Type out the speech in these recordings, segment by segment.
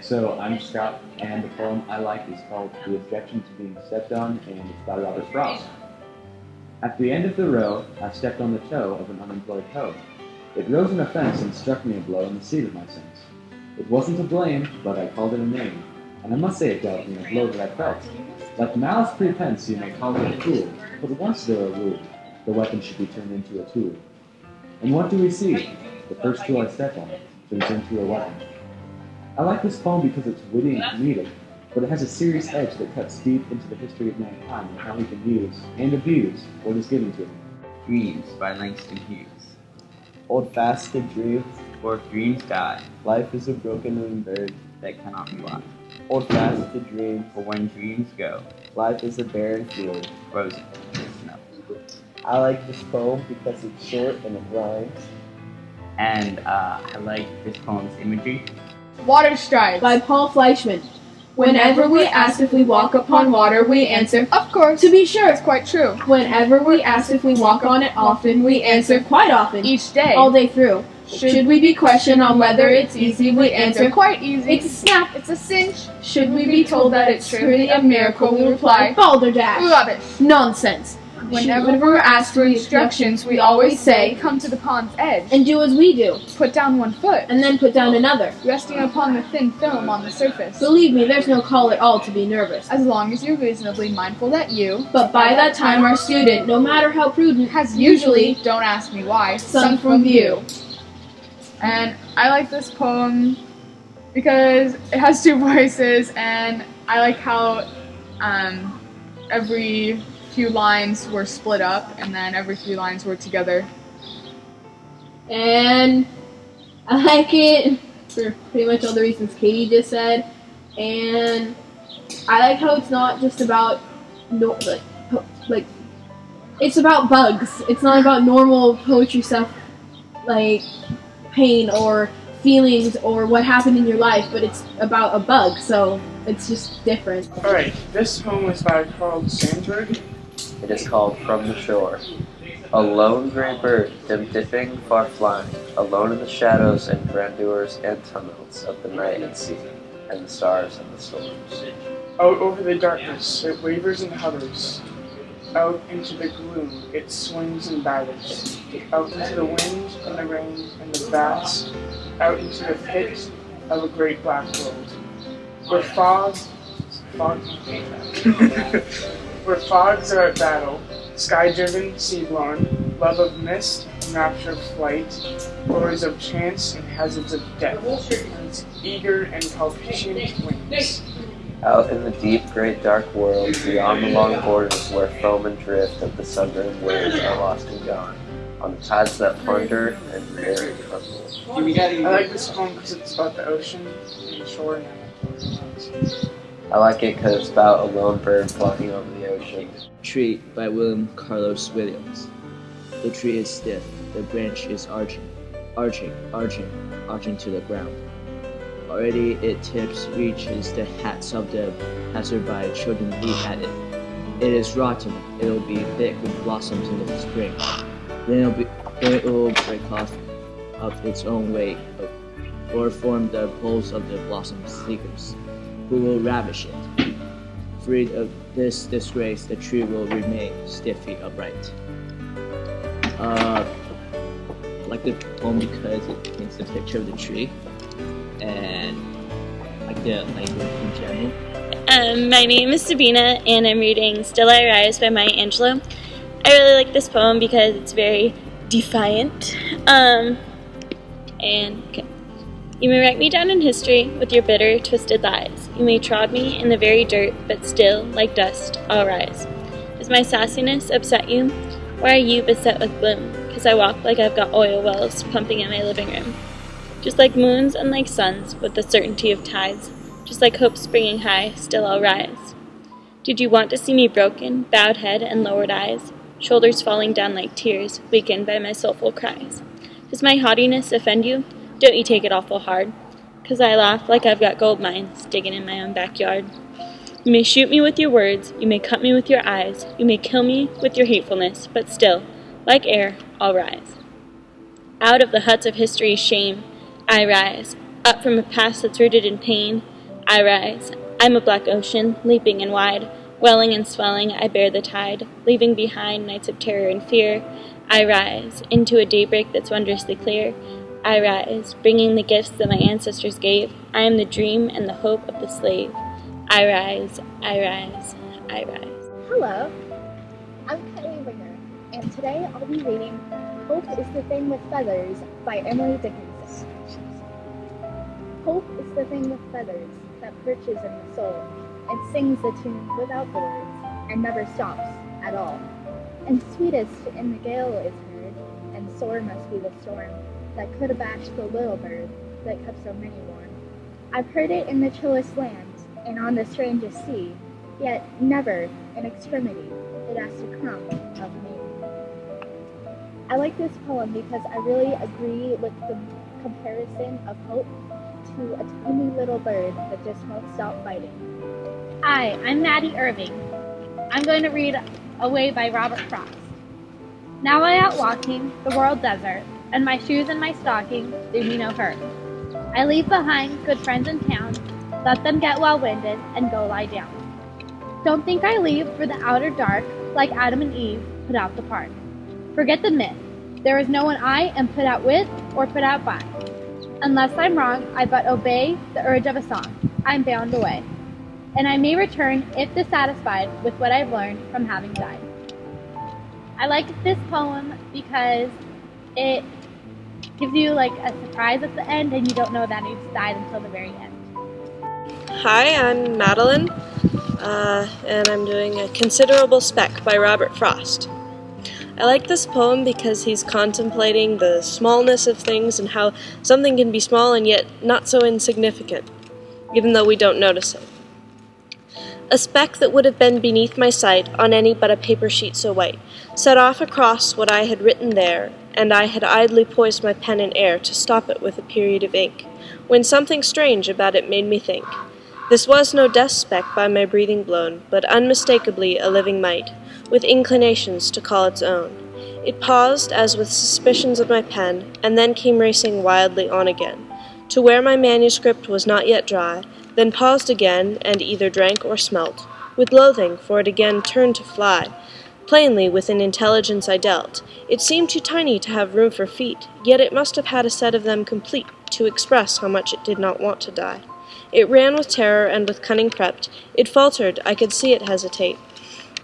So I'm Scott, and the poem I like is called The Objection to Being Stepped On, and it's by Robert Frost. At the end of the row, I stepped on the toe of an unemployed hoe. It rose an offense and struck me a blow in the seat of my sense. It wasn't to blame, but I called it a name, and I must say it dealt me a blow that I felt. Like malice prepense, you may call it a fool, but once there are rule, the weapon should be turned into a tool. And what do we see? The first tool I step on turns into a weapon. I like this poem because it's witty and comedic, but it has a serious edge that cuts deep into the history of mankind and how we can use and abuse what is given to him. Dreams by Langston Hughes. Hold fast to dreams, For if dreams die, life is a broken winged bird. that cannot fly. Hold fast to dreams, For when dreams go, life is a barren field. frozen in snow. I like this poem because it's short and it rhymes. And I like this poem's imagery. Water Strides by Paul Fleischman. Whenever we ask if we walk upon water, we answer, Of course. to be sure. It's quite true. Whenever we ask if we walk on it often, we answer, quite often. Each day. All day through. Should we be questioned on whether it's easy, we answer, Quite easy. it's a snap. It's a cinch. Should we be told that it's truly a miracle, we reply, balderdash. Rubbish. Nonsense. Whenever we're asked for instructions, we always say, Come to the pond's edge. and do as we do, Put down one foot. and then put down another. Resting upon the thin film on the surface. Believe me, there's no call at all to be nervous. As long as you're reasonably mindful that you, But by that time our student, no matter how prudent, has usually don't ask me why, sunk from view. And I like this poem because it has two voices, and I like how every few lines were split up, and then every few lines were together. And I like it for pretty much all the reasons Katie just said. And I like how it's not just about like it's about bugs. It's not about normal poetry stuff like pain or feelings or what happened in your life, but it's about a bug, so it's just different. Alright, this poem is by Carl Sandburg. It is called From the Shore. A lone gray bird, dim dipping, far flying, alone in the shadows and grandeurs and tumults of the night and sea, and the stars and the storms. Out over the darkness, it wavers and hovers. Out into the gloom, it swings and batters. Out into the wind and the rain and the vast, out into the pit of a great black world. Where fogs where fogs are at battle, sky-driven, sea-born, love of mist, rapture of flight, horrors of chance and hazards of death, and its eager and palpitant wings. Out in the deep, great, dark world, beyond the long borders where foam and drift of the southern waves are lost and gone, on the tides that plunder and very crumble. I like this poem because it's about the ocean and the shore and I like it because it's about a lone bird flying over the ocean. Tree by William Carlos Williams. The tree is stiff, the branch is arching to the ground. Already it tips, reaches the hats of the passerby, children weep at it. It is rotten, it'll be thick with blossoms in the spring. Then it will break off of its own weight, or form the poles of the blossom seekers, who will ravish it. Freed of this disgrace, the tree will remain stiffly upright. I like the poem because it paints the picture of the tree, and I like the language in general. My name is Sabina, and I'm reading Still I Rise by Maya Angelou. I really like this poem because it's very defiant. Okay. You may write me down in history with your bitter, twisted lies. You may trod me in the very dirt, but still, like dust, I'll rise. Does my sassiness upset you? Why are you beset with gloom? 'Cause I walk like I've got oil wells pumping in my living room. Just like moons and like suns, with the certainty of tides. Just like hope springing high, still I'll rise. Did you want to see me broken, bowed head and lowered eyes? Shoulders falling down like tears, weakened by my soulful cries. Does my haughtiness offend you? Don't you take it awful hard, 'cause I laugh like I've got gold mines digging in my own backyard. You may shoot me with your words, you may cut me with your eyes, you may kill me with your hatefulness, but still, like air, I'll rise. Out of the huts of history's shame, I rise. Up from a past that's rooted in pain, I rise. I'm a black ocean, leaping and wide. Welling and swelling, I bear the tide. Leaving behind nights of terror and fear, I rise. Into a daybreak that's wondrously clear, I rise. Bringing the gifts that my ancestors gave. I am the dream and the hope of the slave. I rise, I rise, I rise. Hello, I'm Kelly Ringer, and today I'll be reading Hope is the Thing with Feathers by Emily Dickinson. Hope is the thing with feathers that perches in the soul and sings the tune without the words and never stops at all. And sweetest in the gale is heard, and sore must be the storm that could abash the little bird that kept so many warm. I've heard it in the chillest lands and on the strangest sea, yet never in extremity it asked a crumb of me. I like this poem because I really agree with the comparison of hope to a tiny little bird that just won't stop fighting. Hi, I'm Maddie Irving. I'm going to read Away by Robert Frost. Now I out walking the world desert, and my shoes and my stockings do me no hurt. I leave behind good friends in town, let them get well winded and go lie down. Don't think I leave for the outer dark, like Adam and Eve put out the park. Forget the myth. There is no one I am put out with or put out by. Unless I'm wrong, I but obey the urge of a song. I'm bound away. And I may return if dissatisfied with what I've learned from having died. I like this poem because it gives you like a surprise at the end and you don't know that he's died until the very end. Hi, I'm Madeline, and I'm doing A Considerable Speck by Robert Frost. I like this poem because he's contemplating the smallness of things and how something can be small and yet not so insignificant, even though we don't notice it. A speck that would have been beneath my sight on any but a paper sheet so white, set off across what I had written there, and I had idly poised my pen in air to stop it with a period of ink, when something strange about it made me think. This was no dust speck by my breathing blown, but unmistakably a living mite, with inclinations to call its own. It paused as with suspicions of my pen, and then came racing wildly on again, to where my manuscript was not yet dry, then paused again, and either drank or smelt, with loathing, for it again turned to fly. Plainly, with an intelligence I dealt. It seemed too tiny to have room for feet, yet it must have had a set of them complete, to express how much it did not want to die. It ran with terror and with cunning prepped. It faltered, I could see it hesitate.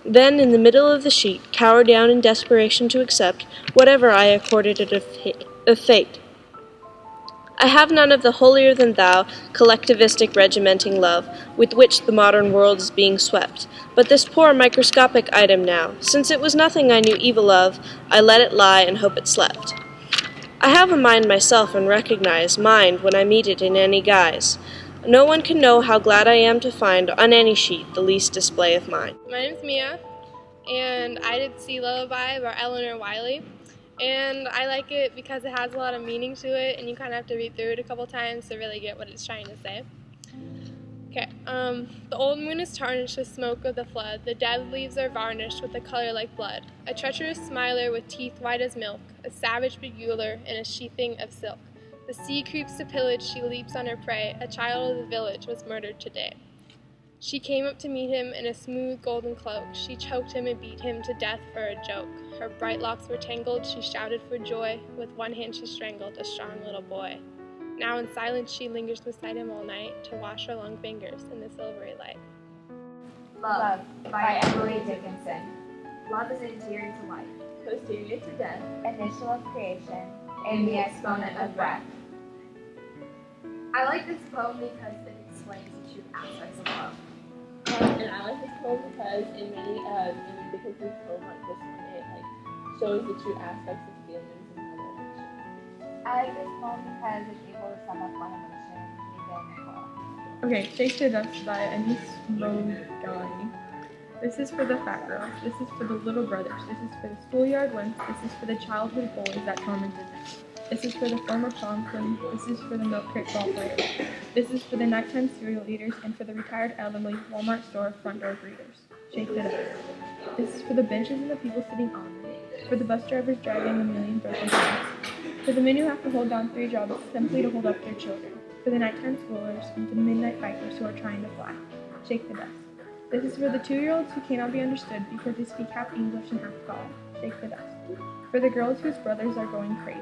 Then, in the middle of the sheet, cowered down in desperation to accept whatever I accorded it of fate. I have none of the holier-than-thou, collectivistic regimenting love with which the modern world is being swept, but this poor microscopic item now, since it was nothing I knew evil of, I let it lie and hope it slept. I have a mind myself and recognize mind when I meet it in any guise. No one can know how glad I am to find on any sheet the least display of mine. My name's Mia, and I did Sea Lullaby by Eleanor Wiley, and I like it because it has a lot of meaning to it, and you kind of have to read through it a couple times to really get what it's trying to say. Okay, the old moon is tarnished with smoke of the flood, the dead leaves are varnished with a color like blood, a treacherous smiler with teeth white as milk, a savage beguiler in a sheathing of silk. The sea creeps to pillage, she leaps on her prey, a child of the village was murdered today. She came up to meet him in a smooth golden cloak, she choked him and beat him to death for a joke. Her bright locks were tangled, she shouted for joy, with one hand she strangled a strong little boy. Now in silence she lingers beside him all night, to wash her long fingers in the silvery light. Love by Emily Dickinson. Love is endeared to life, posterior to death, initial of creation, and the exponent of breath. I like this poem because it explains the true aspects of love. And I like this poem because because this poem like this one, it shows the true aspects of feelings and how they're emotions. I like this poem because it's able to sum up my emotions even well. Okay, Shake the Dust by Anis Mogani. This is for the fat girls. This is for the little brothers. This is for the schoolyard ones. This is for the childhood bullies that tormented them. This is for the former prom queen. This is for the milk crate ball players. This is for the nighttime cereal eaters and for the retired elderly Walmart store front door greeters. Shake the dust. This is for the benches and the people sitting on them. For the bus drivers driving a million broken cars. For the men who have to hold down 3 jobs simply to hold up their children. for the nighttime schoolers, and for the midnight bikers who are trying to fly. Shake the dust. This is for the 2-year-olds who cannot be understood because they speak half English and half God. Shake the dust. For the girls whose brothers are going crazy.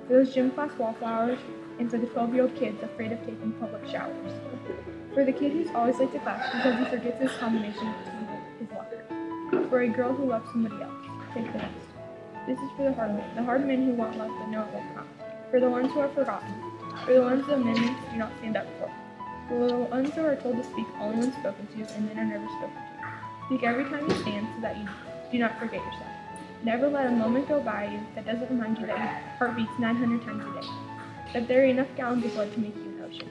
For those gym class wallflowers, and for the 12-year-old kids afraid of taking public showers. For the kid who's always late to class because he forgets his combination to his locker. For a girl who loves somebody else. Shake the dust. This is for the hard men who want love but know it won't come. For the ones who are forgotten. For the ones the amendments do not stand up for. For the ones who are told to speak only when spoken to and then are never spoken to. Speak every time you stand so that you do not forget yourself. Never let a moment go by you that doesn't remind you that your heart beats 900 times a day. That there are enough gallons of blood to make you an ocean.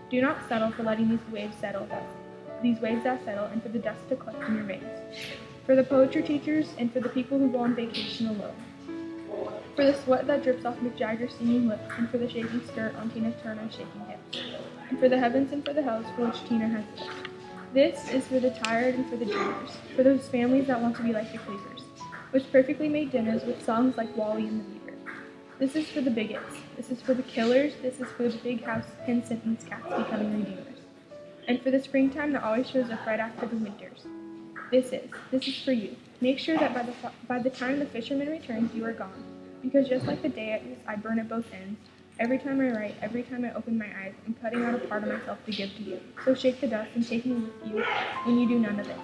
Do not settle for letting these waves that settle and for the dust to collect in your veins. For the poetry teachers and for the people who go on vacation alone. For the sweat that drips off Mick Jagger's singing lips and for the shaking skirt on Tina Turner's shaking hips. And for the heavens and for the hells for which Tina has lived. This is for the tired and for the dreamers. For those families that want to be like the Cleavers. With perfectly made dinners with songs like Wally and the Beaver. This is for the bigots. This is for the killers. This is for the big house pen sentence cats becoming redeemers. And for the springtime that always shows up right after the winters. This is for you. Make sure that by the time the fisherman returns, you are gone. Because just like the day I burn at both ends, every time I write, every time I open my eyes, I'm cutting out a part of myself to give to you. So shake the dust and take me with you when you do none of this.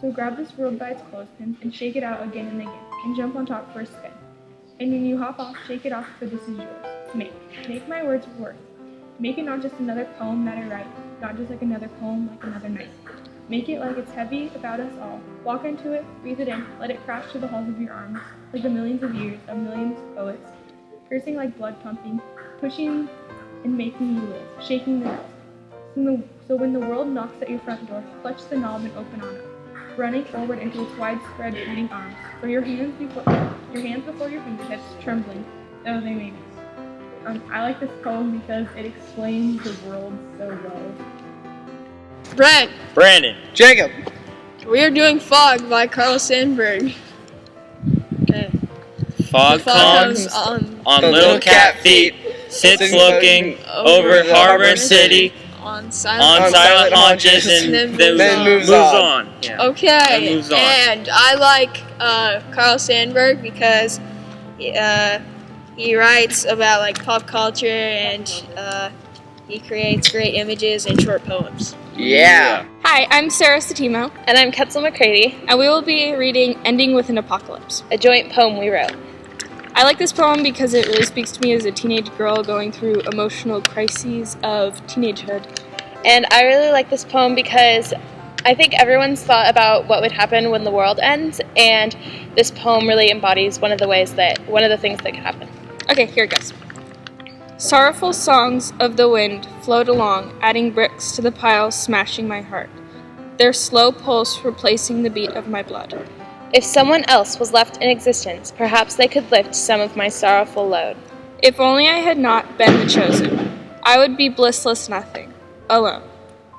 So grab this world by its clothespins and shake it out again and again, and jump on top for a spin. And when you hop off, shake it off, for this is yours. Make my words worth. Make it not just another poem that I write, not just like another poem like another night. Make it like it's heavy about us all. Walk into it, breathe it in, let it crash to the halls of your arms, like the millions of years of millions of poets, cursing like blood pumping, pushing and making you live, shaking the dust. So when the world knocks at your front door, clutch the knob and open on up, running forward into its widespread beating arms, for your hands before your fingertips, trembling, though they may be. I like this poem because it explains the world so well. Brent. Brandon. Jacob. We are doing Fog by Carl Sandburg. Okay. Fog comes on little cat feet, sits looking over harbor city, on silent haunches, and then moves on. Yeah. Okay, and I like Carl Sandburg because he writes about like pop culture and he creates great images and short poems. Yeah. Hi, I'm Sarah Satimo. And I'm Ketzel McCready. And we will be reading Ending with an Apocalypse, a joint poem we wrote. I like this poem because it really speaks to me as a teenage girl going through emotional crises of teenagehood. And I really like this poem because I think everyone's thought about what would happen when the world ends, and this poem really embodies one of the things that could happen. Okay, here it goes. Sorrowful songs of the wind float along, adding bricks to the pile, smashing my heart. Their slow pulse replacing the beat of my blood. If someone else was left in existence, perhaps they could lift some of my sorrowful load. If only I had not been the chosen, I would be blissless nothing, alone.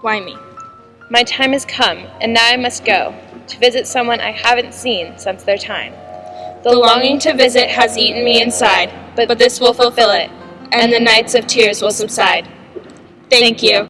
Why me? My time has come, and now I must go, to visit someone I haven't seen since their time. The longing to visit has eaten me inside, but this will fulfill it, and the nights of tears will subside. Thank you.